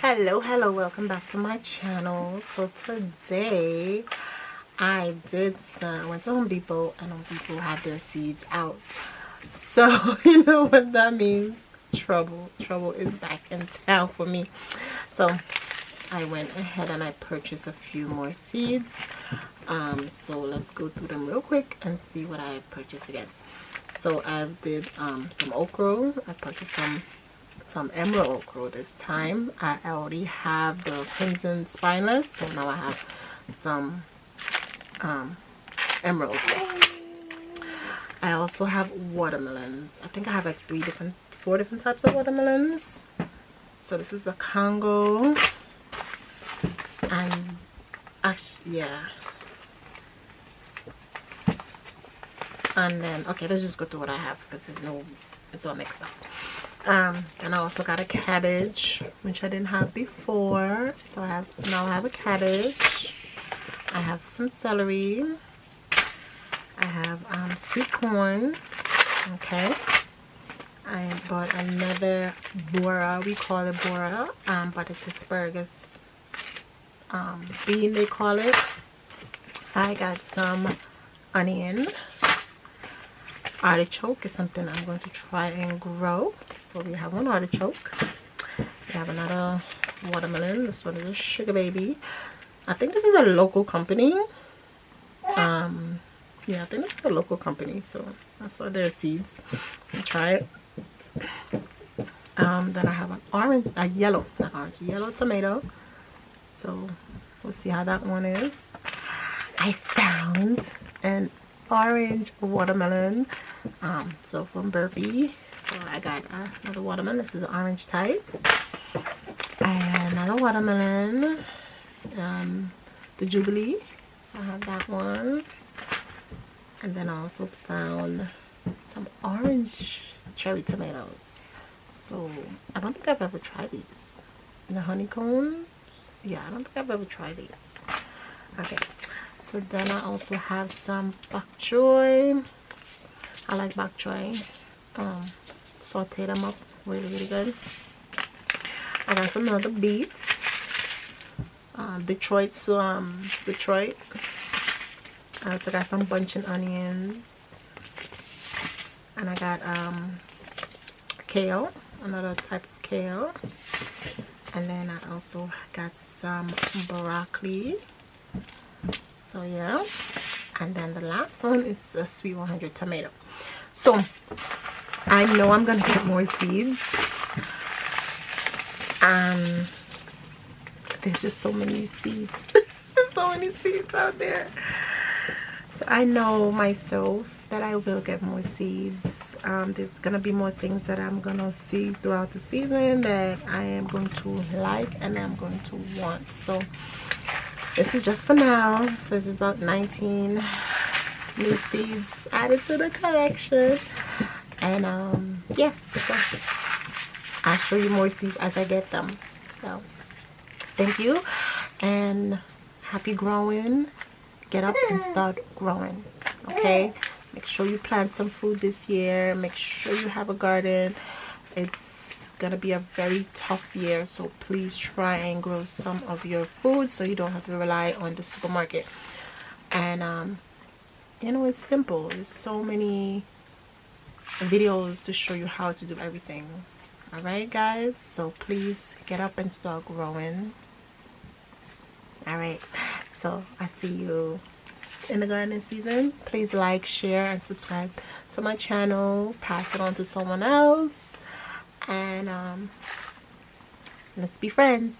Hello, welcome back to my channel. So today I went to Home Depot, and Home Depot had their seeds out. So you know what that means. Trouble is back in town for me. So I went ahead and I purchased a few more seeds. So let's go through them real quick and see what I purchased again. So I did some okra. I purchased some emerald okra this time. I already have the crimson spineless, so now I have some emerald okra. I also have watermelons. I think I have like four different types of watermelons. So this is a Congo, and yeah. And then okay, let's just go through what I have because it's all mixed up. And I also got a cabbage, which I didn't have before. So now I have a cabbage. I have some celery. I have sweet corn. Okay. I bought another bora. We call it bora, but it's asparagus bean, they call it. I got some onion. Artichoke is something I'm going to try and grow. So we have one artichoke. We have another watermelon. This one is a Sugar Baby. I think this is a local company. Yeah, I think this is a local company. So I saw their seeds. I'll try it. Then I have yellow tomato. So we'll see how that one is. I found an orange watermelon. So from Burpee. So I got another watermelon. This is an orange type. And another watermelon. The Jubilee. So I have that one. And then I also found some orange cherry tomatoes. So I don't think I've ever tried these. The honeycomb. Yeah, I don't think I've ever tried these. Okay. So then I also have some bok choy. I like bok choy. Saute them up really good. I got some other beets. Detroit. I also got some bunchen onions. And I got kale, another type of kale. And then I also got some broccoli. So yeah. And then the last one is a sweet 100 tomato. So I know I'm gonna get more seeds. There's just so many seeds. So many seeds out there. So I know myself that I will get more seeds. There's gonna be more things that I'm gonna see throughout the season that I am going to like and I'm going to want. So this is just for now. So this is about 19 new seeds added to the collection. And yeah, so I'll show you more seeds as I get them. So thank you and happy growing. Get up and start growing. Okay, make sure you plant some food this year. Make sure you have a garden. It's gonna be a very tough year, so please try and grow some of your food so you don't have to rely on the supermarket. And you know, it's simple. There's so many videos to show you how to do everything. All right guys, so please get up and start growing. All right, so I see you in the gardening season. Please like, share, and subscribe to my channel. Pass it on to someone else, and let's be friends.